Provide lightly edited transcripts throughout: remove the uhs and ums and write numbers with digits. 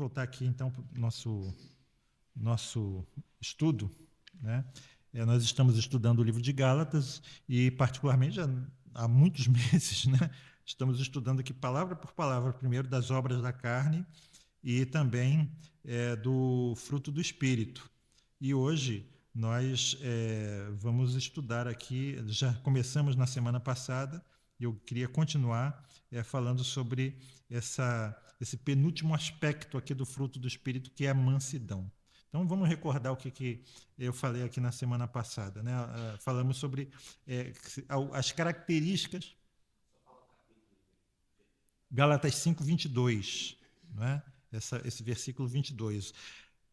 voltar aqui, então, para o nosso estudo, né? Nós estamos estudando o livro de Gálatas e, particularmente, já há muitos meses, né? Estamos estudando aqui palavra por palavra, primeiro das obras da carne e também do fruto do Espírito. E hoje nós vamos estudar aqui, já começamos na semana passada, e eu queria continuar falando sobre esse penúltimo aspecto aqui do fruto do Espírito, que é a mansidão. Então, vamos recordar o que eu falei aqui na semana passada, né? Falamos sobre as características. Gálatas 5, 22, né? Esse versículo 22.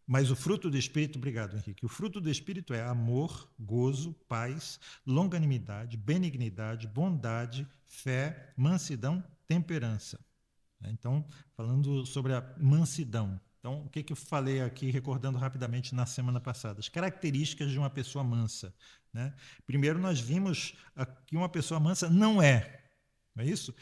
Mas o fruto do Espírito, obrigado, Henrique, o fruto do Espírito é amor, gozo, paz, longanimidade, benignidade, bondade, fé, mansidão, temperança. Então, falando sobre a mansidão. Então, o que eu falei aqui, recordando rapidamente na semana passada? As características de uma pessoa mansa, né? Primeiro, nós vimos que uma pessoa mansa não é isso?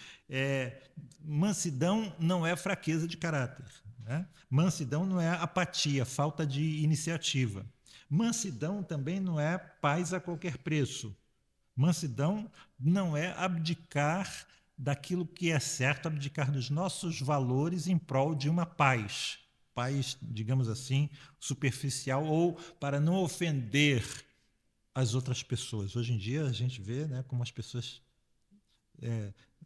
Mansidão não é fraqueza de caráter, né? Mansidão não é apatia, falta de iniciativa. Mansidão também não é paz a qualquer preço. Mansidão não é abdicar daquilo que é certo, abdicar dos nossos valores em prol de uma paz. Paz, digamos assim, superficial ou para não ofender as outras pessoas. Hoje em dia a gente vê, né, como as pessoas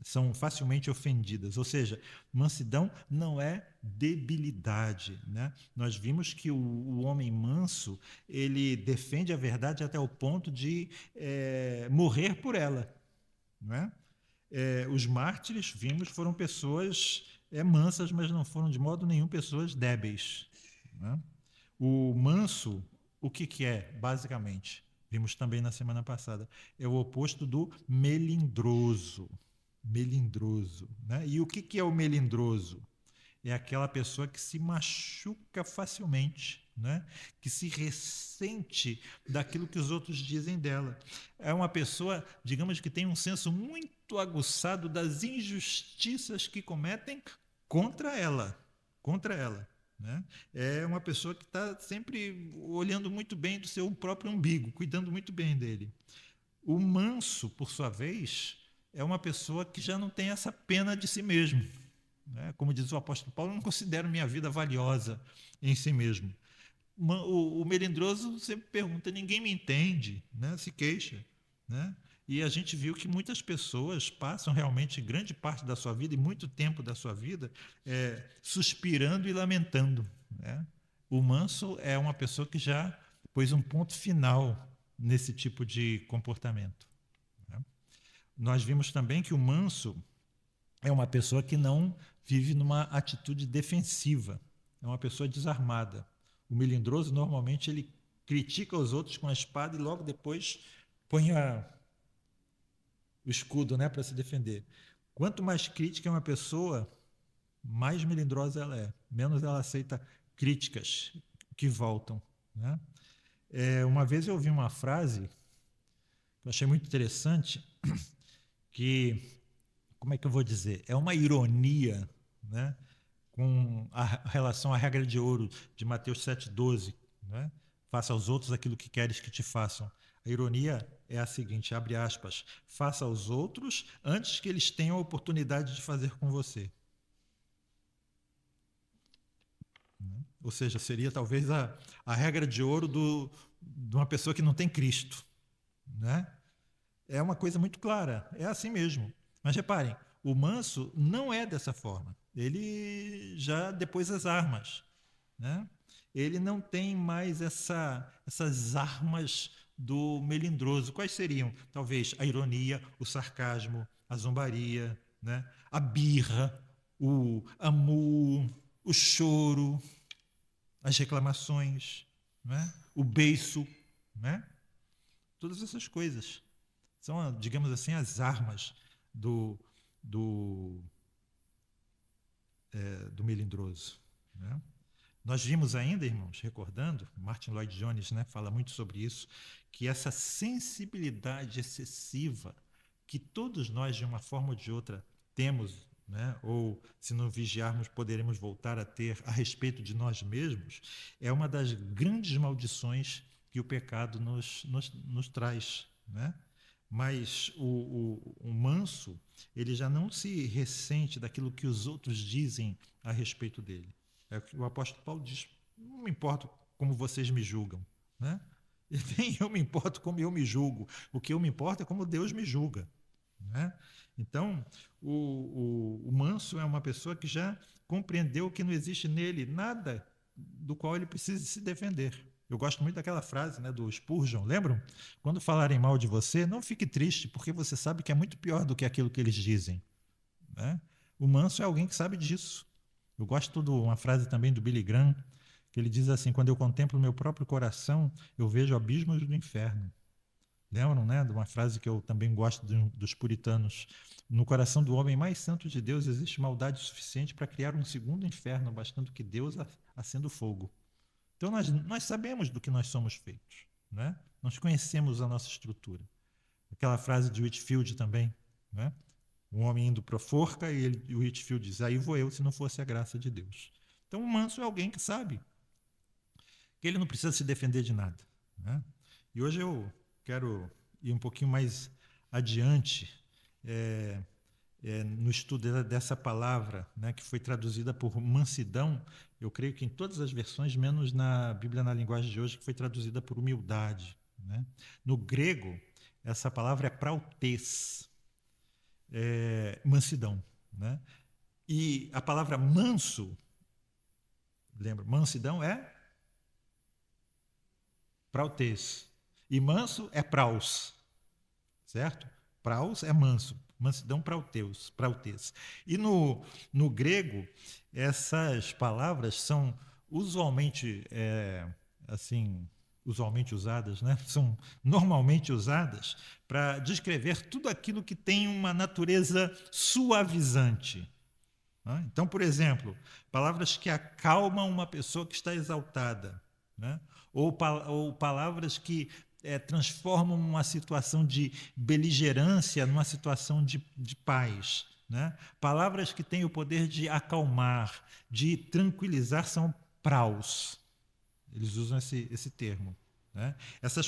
são facilmente ofendidas. Ou seja, mansidão não é debilidade, né? Nós vimos que o homem manso, ele defende a verdade até o ponto de morrer por ela, né? Os mártires, vimos, foram pessoas mansas, mas não foram de modo nenhum pessoas débeis, né? O manso, o que é, basicamente? Vimos também na semana passada. É o oposto do melindroso. Melindroso, né? E o que é o melindroso? É aquela pessoa que se machuca facilmente, né? Que se ressente daquilo que os outros dizem dela. É uma pessoa, digamos, que tem um senso muito aguçado das injustiças que cometem contra ela. Contra ela. Né? É uma pessoa que está sempre olhando muito bem do seu próprio umbigo, cuidando muito bem dele. O manso, por sua vez, é uma pessoa que já não tem essa pena de si mesmo. Né? Como diz o apóstolo Paulo, eu não considero minha vida valiosa em si mesmo. O melindroso sempre pergunta, ninguém me entende, né? Se queixa. Né? E a gente viu que muitas pessoas passam realmente grande parte da sua vida e muito tempo da sua vida suspirando e lamentando. Né? O manso é uma pessoa que já pôs um ponto final nesse tipo de comportamento. Né? Nós vimos também que o manso é uma pessoa que não vive numa atitude defensiva, é uma pessoa desarmada. O melindroso, normalmente, ele critica os outros com a espada e logo depois põe o escudo, né, para se defender. Quanto mais crítica é uma pessoa, mais melindrosa ela é, menos ela aceita críticas que voltam. Né? Uma vez eu ouvi uma frase que eu achei muito interessante, que, como é que eu vou dizer? É uma ironia, né, com a relação à regra de ouro de Mateus 7,12, né? Faça aos outros aquilo que queres que te façam. A ironia é a seguinte, abre aspas, faça aos outros antes que eles tenham a oportunidade de fazer com você. Ou seja, seria talvez a regra de ouro de uma pessoa que não tem Cristo. Né? É uma coisa muito clara, é assim mesmo. Mas reparem, o manso não é dessa forma. Ele já depôs as armas. Né? Ele não tem mais essas armas do melindroso. Quais seriam? Talvez a ironia, o sarcasmo, a zombaria, né? A birra, o amor, o choro, as reclamações, né? O beiço, né? Todas essas coisas são, digamos assim, as armas do, do, do melindroso. Né? Nós vimos ainda, irmãos, recordando, Martin Lloyd Jones, né, fala muito sobre isso, que essa sensibilidade excessiva que todos nós, de uma forma ou de outra, temos, né? Ou se não vigiarmos, poderemos voltar a ter a respeito de nós mesmos, é uma das grandes maldições que o pecado nos traz, né? Mas o manso, ele já não se ressente daquilo que os outros dizem a respeito dele. É o que o apóstolo Paulo diz: não me importo como vocês me julgam, né? E nem eu me importo como eu me julgo. O que eu me importo é como Deus me julga, né? Então, o manso é uma pessoa que já compreendeu que não existe nele nada do qual ele precise se defender. Eu gosto muito daquela frase, né, do Spurgeon, lembram? Quando falarem mal de você, não fique triste, porque você sabe que é muito pior do que aquilo que eles dizem, né? O manso é alguém que sabe disso. Eu gosto de uma frase também do Billy Graham, que ele diz assim: quando eu contemplo o meu próprio coração, eu vejo abismos do inferno. Lembram, né, de uma frase que eu também gosto dos puritanos: no coração do homem mais santo de Deus existe maldade suficiente para criar um segundo inferno, bastando que Deus acenda o fogo. Então nós sabemos do que nós somos feitos, né? Nós conhecemos a nossa estrutura. Aquela frase de Whitefield também, né? Um homem indo para a forca e o Whitefield diz: aí vou eu se não fosse a graça de Deus. Então o manso é alguém que sabe que ele não precisa se defender de nada, né? E hoje eu quero ir um pouquinho mais adiante no estudo dessa palavra, né, que foi traduzida por mansidão. Eu creio que em todas as versões, menos na Bíblia na linguagem de hoje, que foi traduzida por humildade, né? No grego, essa palavra é prautês, mansidão, né? E a palavra manso, lembra, mansidão é prautês. E manso é praus, certo? Praus é manso, mansidão prautês. E no grego, essas palavras são usualmente, assim, usualmente usadas, né? São normalmente usadas para descrever tudo aquilo que tem uma natureza suavizante. Né? Então, por exemplo, palavras que acalmam uma pessoa que está exaltada, né? Ou palavras que transformam uma situação de beligerância numa situação de paz. Né? Palavras que têm o poder de acalmar, de tranquilizar, são praus. Eles usam esse termo. Né? Essa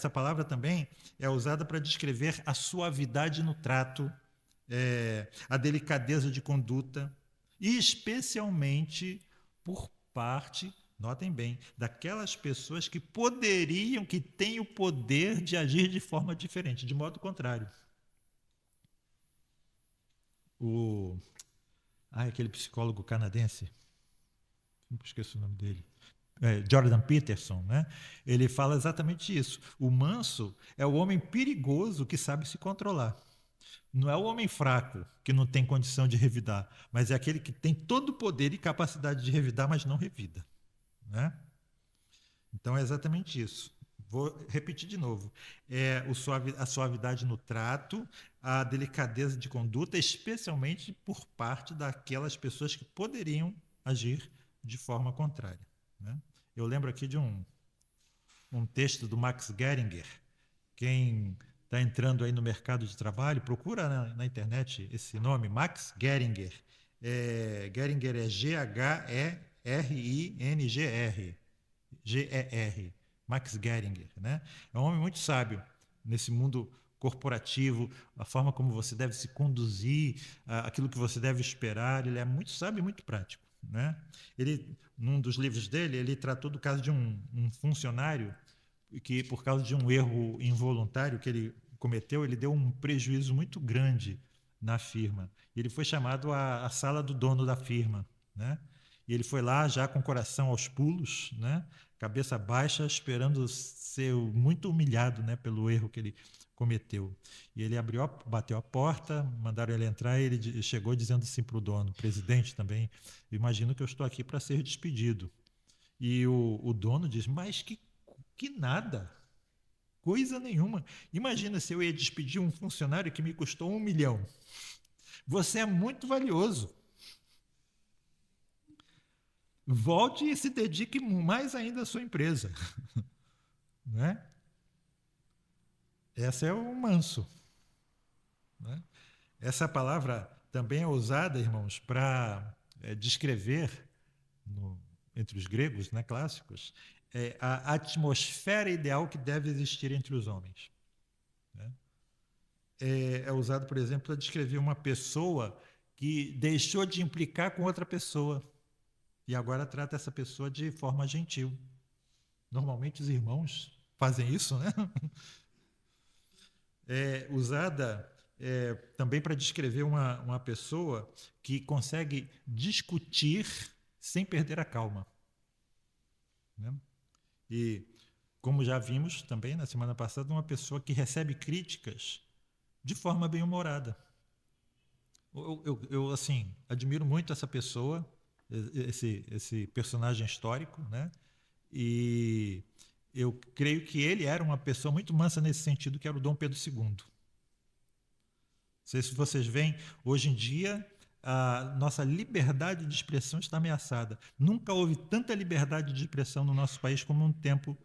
palavra também é usada para descrever a suavidade no trato, a delicadeza de conduta, e especialmente por parte, notem bem, daquelas pessoas que poderiam, que têm o poder de agir de forma diferente, de modo contrário. O, aquele psicólogo canadense, sempre esqueço o nome dele, Jordan Peterson, né? Ele fala exatamente isso. O manso é o homem perigoso que sabe se controlar. Não é o homem fraco que não tem condição de revidar, mas é aquele que tem todo o poder e capacidade de revidar, mas não revida. Né? Então é exatamente isso. Vou repetir de novo. A suavidade no trato, a delicadeza de conduta, especialmente por parte daquelas pessoas que poderiam agir de forma contrária. Né? Eu lembro aqui de um texto do Max Geringer. Quem está entrando aí no mercado de trabalho, procura na internet esse nome, Max Geringer. Geringer é G-H-E-R-I-N-G-R. G-E-R. Max Geringer. Né? É um homem muito sábio nesse mundo corporativo, a forma como você deve se conduzir, aquilo que você deve esperar. Ele é muito sábio e muito prático. Né? Ele, num dos livros dele, ele tratou do caso de um funcionário que, por causa de um erro involuntário que ele cometeu, ele deu um prejuízo muito grande na firma. Ele foi chamado à sala do dono da firma, né? E ele foi lá já com o coração aos pulos, né? Cabeça baixa, esperando ser muito humilhado, né, pelo erro que ele cometeu. E ele bateu a porta, mandaram ele entrar, e ele chegou dizendo assim para o dono, presidente também: imagino que eu estou aqui para ser despedido. E o dono diz: mas que nada, coisa nenhuma. Imagina se eu ia despedir um funcionário que me custou 1 milhão. Você é muito valioso. Volte e se dedique mais ainda à sua empresa. Né? Essa é o manso. Né? Essa palavra também é usada, irmãos, para descrever, entre os gregos, né, clássicos, a atmosfera ideal que deve existir entre os homens. Né? É usado, por exemplo, para descrever uma pessoa que deixou de implicar com outra pessoa e agora trata essa pessoa de forma gentil. Normalmente os irmãos fazem isso, né? Usada também para descrever uma pessoa que consegue discutir sem perder a calma. Né? E, como já vimos também na semana passada, uma pessoa que recebe críticas de forma bem-humorada. Eu, assim, admiro muito essa pessoa, esse personagem histórico, né? E eu creio que ele era uma pessoa muito mansa nesse sentido, que era o Dom Pedro II. Não sei se vocês veem, hoje em dia a nossa liberdade de expressão está ameaçada. Nunca houve tanta liberdade de expressão no nosso país como no tempo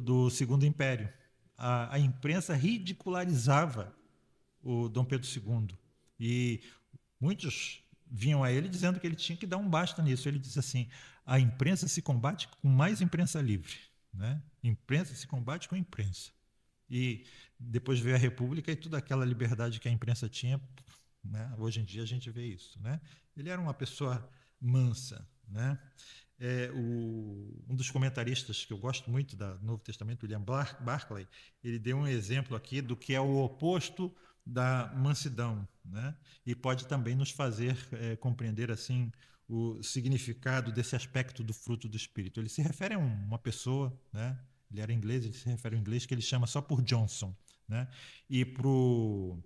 do Segundo Império. A imprensa ridicularizava o Dom Pedro II. E muitos vinham a ele dizendo que ele tinha que dar um basta nisso. Ele disse assim: a imprensa se combate com mais imprensa livre. Né? Imprensa se combate com imprensa. E depois veio a República e toda aquela liberdade que a imprensa tinha, né? Hoje em dia a gente vê isso. Né? Ele era uma pessoa mansa. Né? Um dos comentaristas que eu gosto muito do Novo Testamento, William Barclay, ele deu um exemplo aqui do que é o oposto da mansidão, né? E pode também nos fazer compreender assim o significado desse aspecto do fruto do Espírito. Ele se refere a uma pessoa, né? Ele era inglês, ele se refere ao inglês que ele chama só por Johnson, né? E para o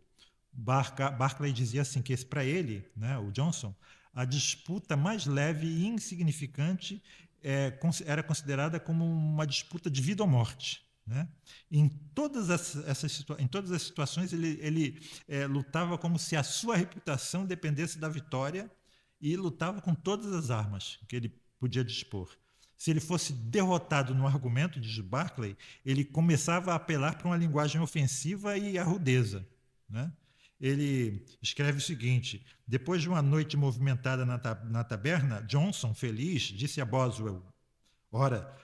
Barclay dizia assim que para ele, né, o Johnson, a disputa mais leve e insignificante era considerada como uma disputa de vida ou morte. Né? Em todas as situações, ele lutava como se a sua reputação dependesse da vitória e lutava com todas as armas que ele podia dispor. Se ele fosse derrotado no argumento, diz Barclay, ele começava a apelar para uma linguagem ofensiva e a rudeza. Né? Ele escreve o seguinte: depois de uma noite movimentada na taberna, Johnson, feliz, disse a Boswell: ora,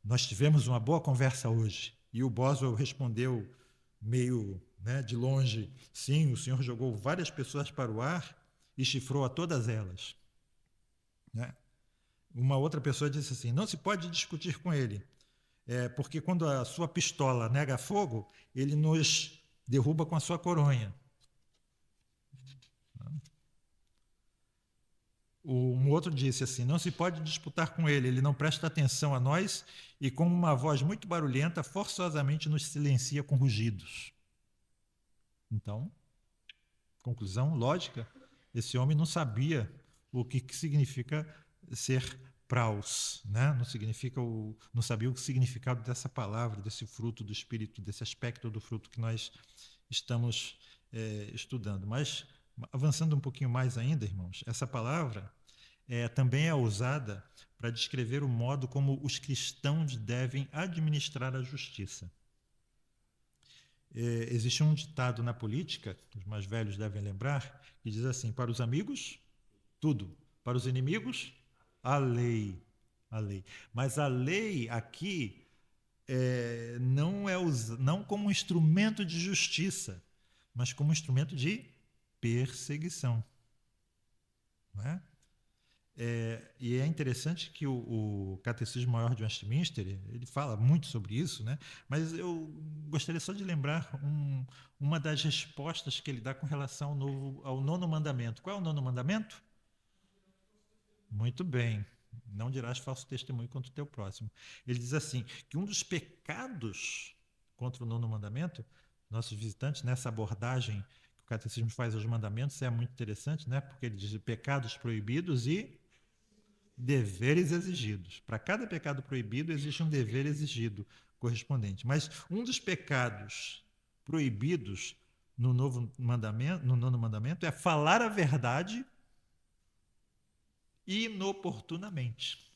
nós tivemos uma boa conversa hoje. E o Boswell respondeu meio, né, de longe: sim, o senhor jogou várias pessoas para o ar e chifrou a todas elas. Né? Uma outra pessoa disse assim: não se pode discutir com ele, porque quando a sua pistola nega fogo, ele nos derruba com a sua coronha. Um outro disse assim: não se pode disputar com ele, ele não presta atenção a nós e, com uma voz muito barulhenta, forçosamente nos silencia com rugidos. Então, conclusão lógica: esse homem não sabia o que significa ser praus, né? Não sabia o significado dessa palavra, desse fruto do Espírito, desse aspecto do fruto que nós estamos estudando. Mas, avançando um pouquinho mais ainda, irmãos, essa palavra também é usada para descrever o modo como os cristãos devem administrar a justiça. Existe um ditado na política, os mais velhos devem lembrar, que diz assim: para os amigos, tudo. Para os inimigos, a lei. A lei. Mas a lei aqui não como um instrumento de justiça, mas como um instrumento de perseguição. Não é? E é interessante que o Catecismo Maior de Westminster, ele fala muito sobre isso, né? Mas eu gostaria só de lembrar uma das respostas que ele dá com relação ao nono mandamento. Qual é o nono mandamento? Muito bem. Não dirás falso testemunho contra o teu próximo. Ele diz assim, que um dos pecados contra o nono mandamento, nossos visitantes, nessa abordagem que o Catecismo faz aos mandamentos, é muito interessante, né? Porque ele diz pecados proibidos e deveres exigidos. Para cada pecado proibido existe um dever exigido correspondente. Mas um dos pecados proibidos no nono mandamento é falar a verdade inoportunamente,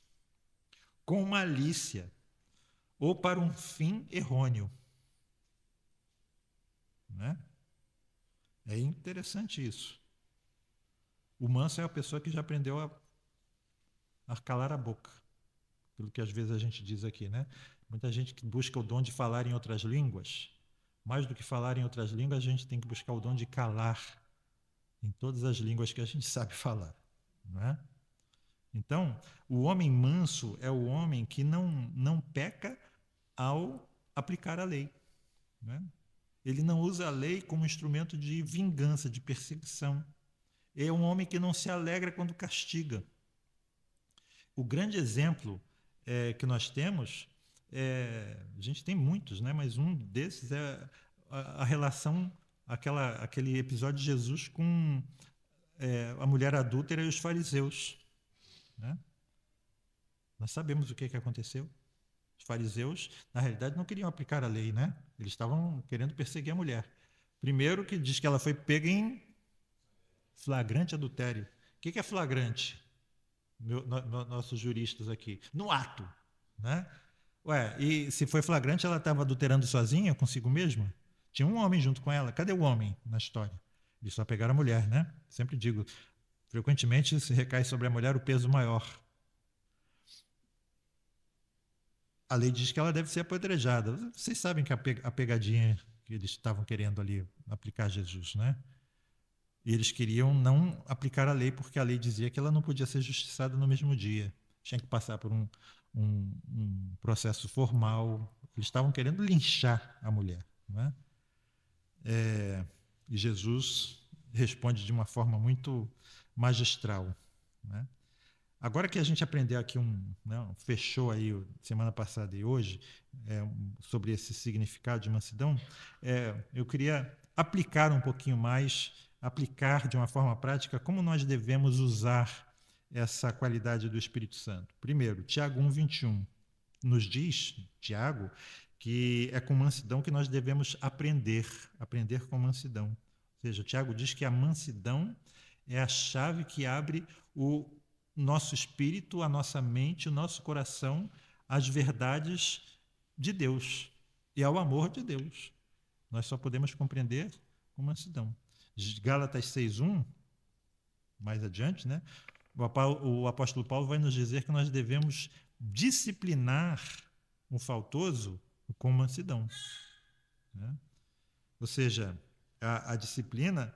com malícia ou para um fim errôneo. Né? É interessante isso. O manso é a pessoa que já aprendeu a calar a boca. Aquilo que às vezes a gente diz aqui, né? Muita gente que busca o dom de falar em outras línguas. Mais do que falar em outras línguas, a gente tem que buscar o dom de calar em todas as línguas que a gente sabe falar, não é? Então, o homem manso é o homem que não peca ao aplicar a lei, né? Ele não usa a lei como instrumento de vingança, de perseguição. É um homem que não se alegra quando castiga. O grande exemplo que nós temos, a gente tem muitos, né? Mas um desses é a relação, aquele episódio de Jesus com a mulher adúltera e os fariseus, né? Nós sabemos o que aconteceu. Os fariseus, na realidade, não queriam aplicar a lei, né? Eles estavam querendo perseguir a mulher. Primeiro que diz que ela foi pega em flagrante adultério. O que é flagrante? Nossos juristas aqui. No ato, né? Ué, e se foi flagrante, ela estava adulterando sozinha, consigo mesma? Tinha um homem junto com ela. Cadê o homem na história? Eles só pegaram a mulher, né? Sempre digo, frequentemente se recai sobre a mulher o peso maior. A lei diz que ela deve ser apedrejada. Vocês sabem que a pegadinha que eles estavam querendo ali aplicar a Jesus, né? E eles queriam não aplicar a lei porque a lei dizia que ela não podia ser justiçada no mesmo dia. Tinha que passar por um processo formal. Eles estavam querendo linchar a mulher, né? E Jesus responde de uma forma muito magistral, né? Agora que a gente aprendeu aqui fechou aí semana passada e hoje sobre esse significado de mansidão, eu queria aplicar um pouquinho mais, aplicar de uma forma prática como nós devemos usar essa qualidade do Espírito Santo. Primeiro, Tiago 1:21 nos diz, Tiago, que é com mansidão que nós devemos aprender com mansidão. Ou seja, Tiago diz que a mansidão é a chave que abre o nosso espírito, a nossa mente, o nosso coração às verdades de Deus e ao amor de Deus. Nós só podemos compreender com mansidão. Gálatas 6:1, mais adiante, né? O apóstolo Paulo vai nos dizer que nós devemos disciplinar o faltoso com mansidão, né? Ou seja, a disciplina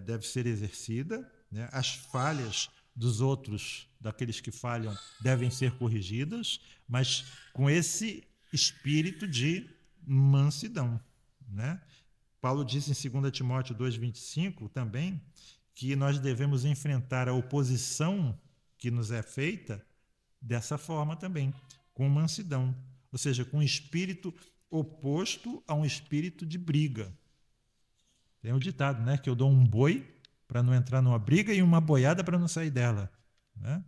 deve ser exercida, né? As falhas dos outros, daqueles que falham, devem ser corrigidas, mas com esse espírito de mansidão, né? Paulo diz em 2 Timóteo 2:25 também que nós devemos enfrentar a oposição que nos é feita dessa forma também, com mansidão, ou seja, com um espírito oposto a um espírito de briga. Tem um ditado, né, que eu dou um boi para não entrar numa briga e uma boiada para não sair dela, né?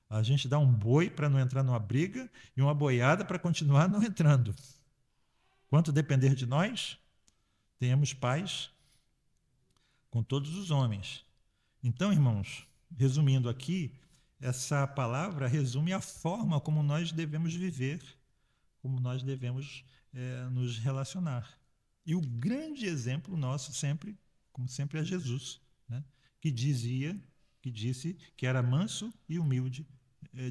A gente dá um boi para não entrar numa briga e uma boiada para continuar não entrando. Quanto depender de nós, tenhamos paz com todos os homens. Então, irmãos, resumindo aqui, essa palavra resume a forma como nós devemos viver, como nós devemos nos relacionar. E o grande exemplo nosso sempre, como sempre, é Jesus, né? que disse que era manso e humilde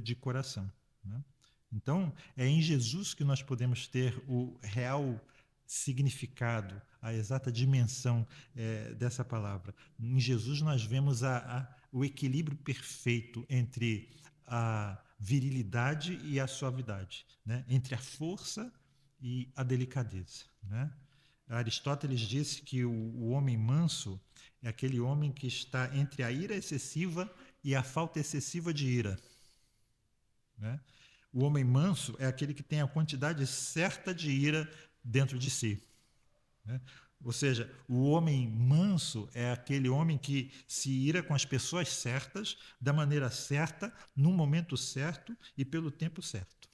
de coração, né? Então, é em Jesus que nós podemos ter o real significado, a exata dimensão dessa palavra. Em Jesus nós vemos o equilíbrio perfeito entre a virilidade e a suavidade, né? Entre a força e a delicadeza, né? Aristóteles disse que o homem manso é aquele homem que está entre a ira excessiva e a falta excessiva de ira, né? O homem manso é aquele que tem a quantidade certa de ira dentro de si, né? Ou seja, o homem manso é aquele homem que se ira com as pessoas certas, da maneira certa, no momento certo e pelo tempo certo.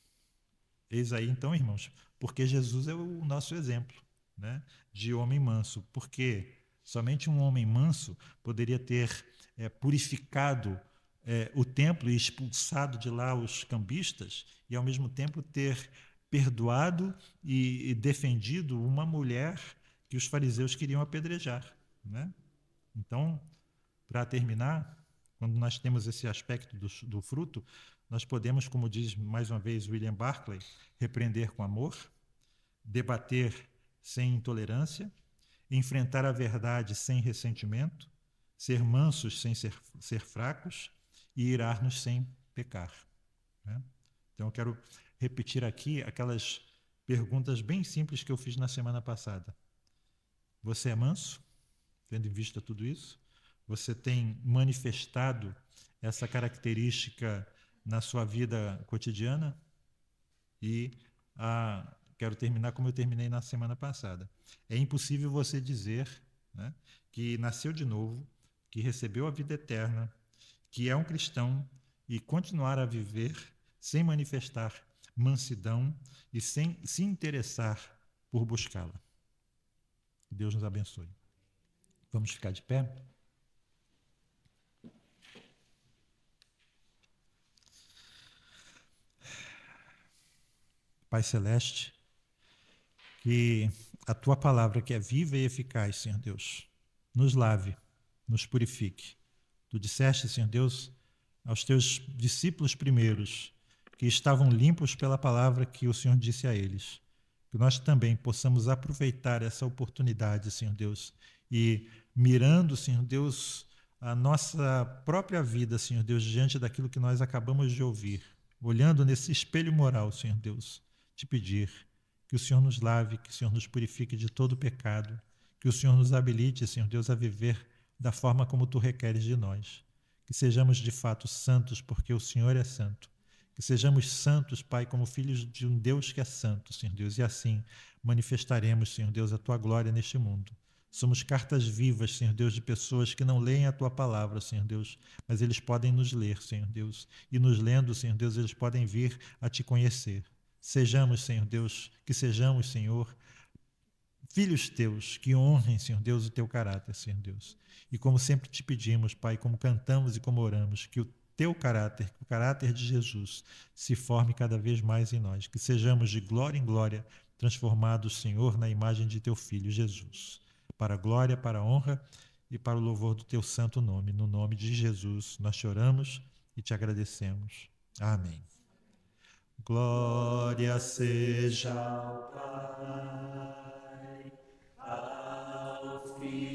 Eis aí então, irmãos, porque Jesus é o nosso exemplo, né, de homem manso. Porque somente um homem manso poderia ter purificado o templo e expulsado de lá os cambistas e, ao mesmo tempo, ter perdoado e defendido uma mulher que os fariseus queriam apedrejar, né? Então, para terminar, quando nós temos esse aspecto do fruto, nós podemos, como diz mais uma vez William Barclay, repreender com amor, debater sem intolerância, enfrentar a verdade sem ressentimento, ser mansos sem ser fracos e irar-nos sem pecar. Né? Então, eu quero repetir aqui aquelas perguntas bem simples que eu fiz na semana passada. Você é manso, tendo em vista tudo isso? Você tem manifestado essa característica na sua vida cotidiana? E quero terminar como eu terminei na semana passada. É impossível você dizer, né, que nasceu de novo, que recebeu a vida eterna, que é um cristão e continuar a viver sem manifestar mansidão e sem se interessar por buscá-la. Que Deus nos abençoe. Vamos ficar de pé? Pai Celeste, que a Tua palavra, que é viva e eficaz, Senhor Deus, nos lave, nos purifique. Tu disseste, Senhor Deus, aos Teus discípulos primeiros, que estavam limpos pela palavra que o Senhor disse a eles, que nós também possamos aproveitar essa oportunidade, Senhor Deus, e mirando, Senhor Deus, a nossa própria vida, Senhor Deus, diante daquilo que nós acabamos de ouvir, olhando nesse espelho moral, Senhor Deus, te pedir que o Senhor nos lave, que o Senhor nos purifique de todo pecado, que o Senhor nos habilite, Senhor Deus, a viver da forma como Tu requeres de nós. Que sejamos de fato santos, porque o Senhor é santo. Que sejamos santos, Pai, como filhos de um Deus que é santo, Senhor Deus, e assim manifestaremos, Senhor Deus, a Tua glória neste mundo. Somos cartas vivas, Senhor Deus, de pessoas que não leem a Tua palavra, Senhor Deus, mas eles podem nos ler, Senhor Deus, e nos lendo, Senhor Deus, eles podem vir a Te conhecer. Sejamos, Senhor Deus, que sejamos, Senhor, filhos Teus, que honrem, Senhor Deus, o Teu caráter, Senhor Deus. E como sempre te pedimos, Pai, como cantamos e como oramos, que o Teu caráter, o caráter de Jesus, se forme cada vez mais em nós, que sejamos de glória em glória transformados, Senhor, na imagem de Teu Filho Jesus. Para a glória, para a honra e para o louvor do Teu santo nome. No nome de Jesus, nós te oramos e te agradecemos. Amém. Glória seja ao Pai, ao Filho